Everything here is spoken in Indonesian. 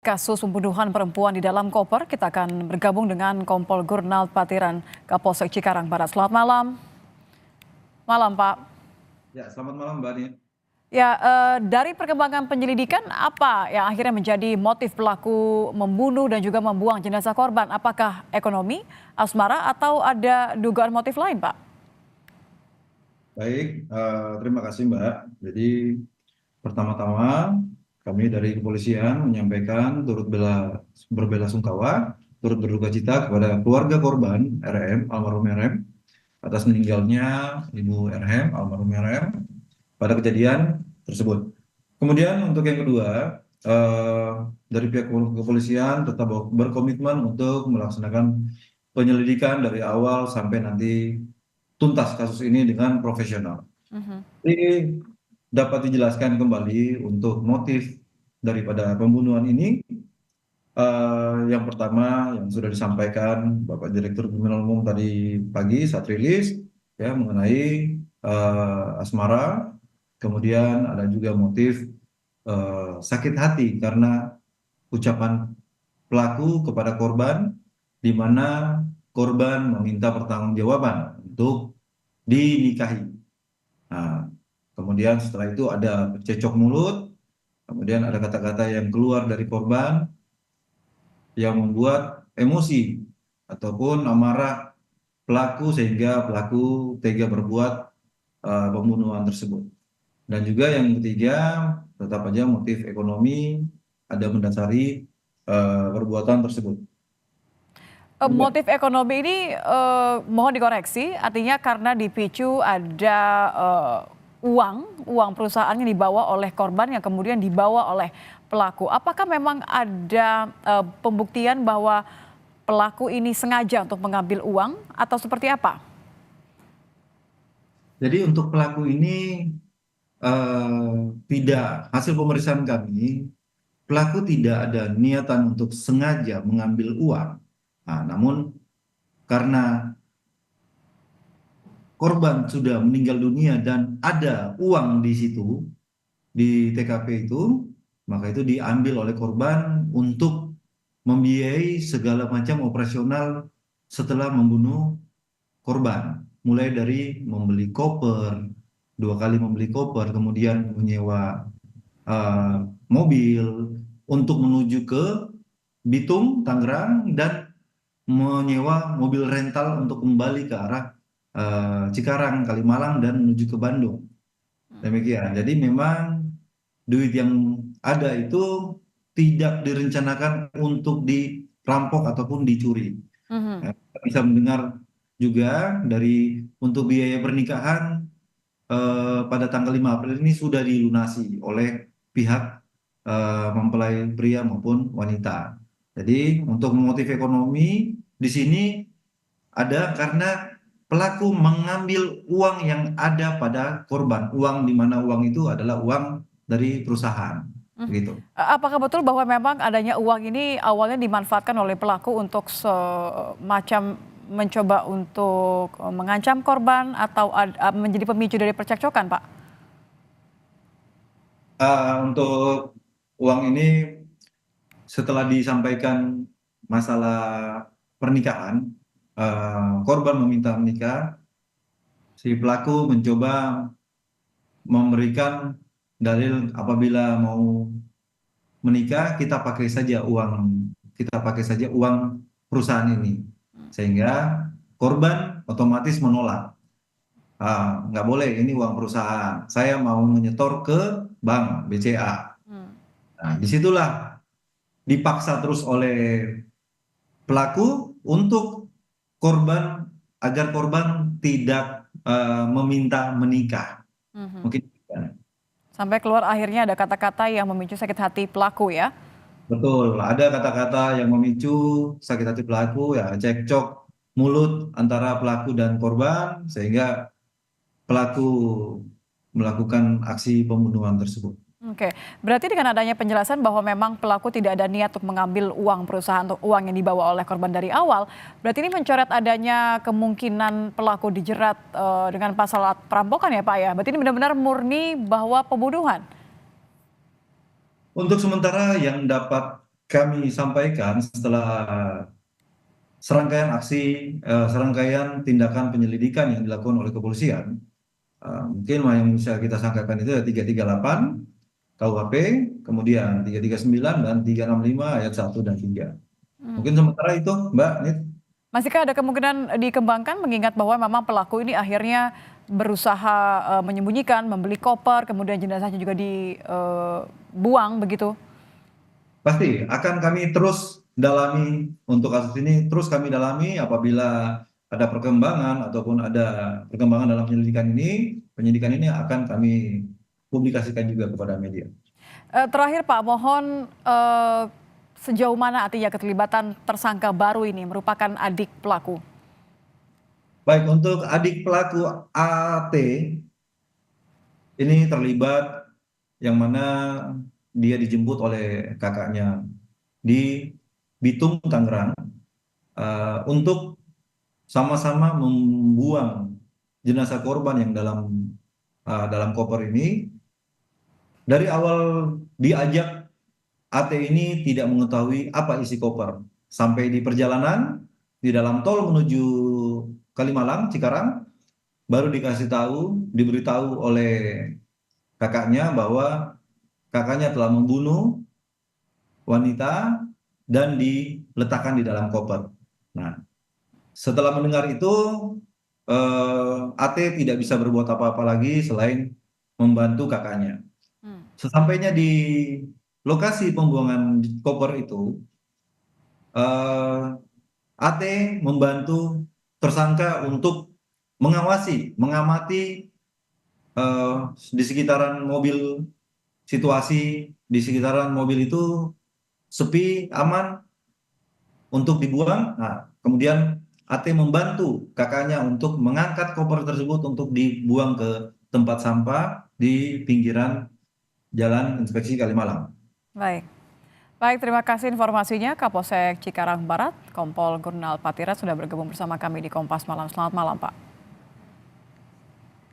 kasus pembunuhan perempuan di dalam koper. Kita akan bergabung dengan Kompol Gurnald Patiran, Kapolsek Cikarang Barat. Selamat malam. Malam, Pak. Ya, selamat malam Mbak Ani. Ya, dari perkembangan penyelidikan, apa yang akhirnya menjadi motif pelaku membunuh dan juga membuang jenazah korban? Apakah ekonomi, asmara, atau ada dugaan motif lain, Pak? Baik, terima kasih Mbak. Jadi pertama-tama kami dari kepolisian menyampaikan berbela-sungkawa, turut berduka cita kepada keluarga korban RM, almarhum RM, atas meninggalnya Ibu RM, almarhum RM, pada kejadian tersebut. Kemudian untuk yang kedua, dari pihak kepolisian tetap berkomitmen untuk melaksanakan penyelidikan dari awal sampai nanti tuntas kasus ini dengan profesional. Jadi dapat dijelaskan kembali untuk motif daripada pembunuhan ini. Yang pertama yang sudah disampaikan Bapak Direktur Kriminal Umum tadi pagi saat rilis ya mengenai asmara, kemudian ada juga motif sakit hati karena ucapan pelaku kepada korban, di mana korban meminta pertanggungjawaban untuk dinikahi. Nah, kemudian setelah itu ada cecok mulut, kemudian ada kata-kata yang keluar dari korban yang membuat emosi ataupun amarah pelaku sehingga pelaku tega berbuat pembunuhan tersebut. Dan juga yang ketiga, tetap aja motif ekonomi ada mendasari perbuatan tersebut. Motif ekonomi ini mohon dikoreksi, artinya karena dipicu ada uang perusahaan yang dibawa oleh korban yang kemudian dibawa oleh pelaku. Apakah memang ada pembuktian bahwa pelaku ini sengaja untuk mengambil uang atau seperti apa? Jadi untuk pelaku ini tidak, hasil pemeriksaan kami, pelaku tidak ada niatan untuk sengaja mengambil uang. Nah, namun karena korban sudah meninggal dunia dan ada uang di situ, di TKP itu, maka itu diambil oleh korban untuk membiayai segala macam operasional setelah membunuh korban. Mulai dari membeli koper, 2 kali membeli koper, kemudian menyewa mobil untuk menuju ke Bitung, Tangerang, dan menyewa mobil rental untuk kembali ke arah Cikarang, Kalimalang, dan menuju ke Bandung. Demikian. Jadi memang duit yang ada itu tidak direncanakan untuk dirampok ataupun dicuri. Ya, kita bisa mendengar juga dari untuk biaya pernikahan pada tanggal 5 April ini sudah dilunasi oleh pihak mempelai pria maupun wanita. Jadi untuk motif ekonomi di sini ada karena pelaku mengambil uang yang ada pada korban, uang di mana uang itu adalah uang dari perusahaan, begitu. Apakah betul bahwa memang adanya uang ini awalnya dimanfaatkan oleh pelaku untuk semacam mencoba untuk mengancam korban atau menjadi pemicu dari percekcokan, Pak? Untuk uang ini setelah disampaikan masalah pernikahan, korban meminta menikah, si pelaku mencoba memberikan dalil apabila mau menikah kita pakai saja uang perusahaan ini, sehingga korban otomatis menolak. Nggak boleh, ini uang perusahaan, saya mau menyetor ke bank BCA. Nah, disitulah dipaksa terus oleh pelaku untuk korban, agar korban tidak meminta menikah. Mungkin Sampai keluar akhirnya ada kata-kata yang memicu sakit hati pelaku ya? betul, ada kata-kata yang memicu sakit hati pelaku, ya cekcok mulut antara pelaku dan korban, sehingga pelaku melakukan aksi pembunuhan tersebut. Oke, berarti dengan adanya penjelasan bahwa memang pelaku tidak ada niat untuk mengambil uang perusahaan atau uang yang dibawa oleh korban dari awal, berarti ini mencoret adanya kemungkinan pelaku dijerat dengan pasal perampokan ya Pak ya? Berarti ini benar-benar murni bahwa pembunuhan? Untuk sementara yang dapat kami sampaikan setelah serangkaian aksi, serangkaian tindakan penyelidikan yang dilakukan oleh kepolisian. Mungkin yang bisa kita sangkakan itu ya 338 KUHP, kemudian 339 dan 365 ayat 1 dan 3. Hmm. Mungkin sementara itu, Mbak Nit. Masihkah ada kemungkinan dikembangkan mengingat bahwa memang pelaku ini akhirnya berusaha menyembunyikan, membeli koper, kemudian jenazahnya juga dibuang begitu? Pasti akan kami terus dalami untuk kasus ini, terus kami dalami apabila ada perkembangan ataupun ada perkembangan dalam penyidikan ini akan kami publikasikan juga kepada media. Terakhir Pak, mohon sejauh mana artinya keterlibatan tersangka baru ini merupakan adik pelaku? Baik, untuk adik pelaku AT ini terlibat yang mana dia dijemput oleh kakaknya di Bitung, Tangerang, untuk sama-sama membuang jenazah korban yang dalam koper ini. Dari awal diajak, AT ini tidak mengetahui apa isi koper. Sampai di perjalanan di dalam tol menuju Kalimalang, Cikarang, baru diberitahu oleh kakaknya bahwa kakaknya telah membunuh wanita dan diletakkan di dalam koper. Nah, setelah mendengar itu, AT tidak bisa berbuat apa-apa lagi selain membantu kakaknya. Hmm. Sesampainya di lokasi pembuangan koper itu, AT membantu tersangka untuk mengamati di sekitaran mobil, situasi di sekitaran mobil itu sepi, aman untuk dibuang. Nah, kemudian AT membantu kakaknya untuk mengangkat koper tersebut untuk dibuang ke tempat sampah di pinggiran Jalan Inspeksi Kalimalang. Baik. Baik, terima kasih informasinya Kapolsek Cikarang Barat, Kompol Gurnal Patira sudah bergabung bersama kami di Kompas Malam. Selamat malam, Pak.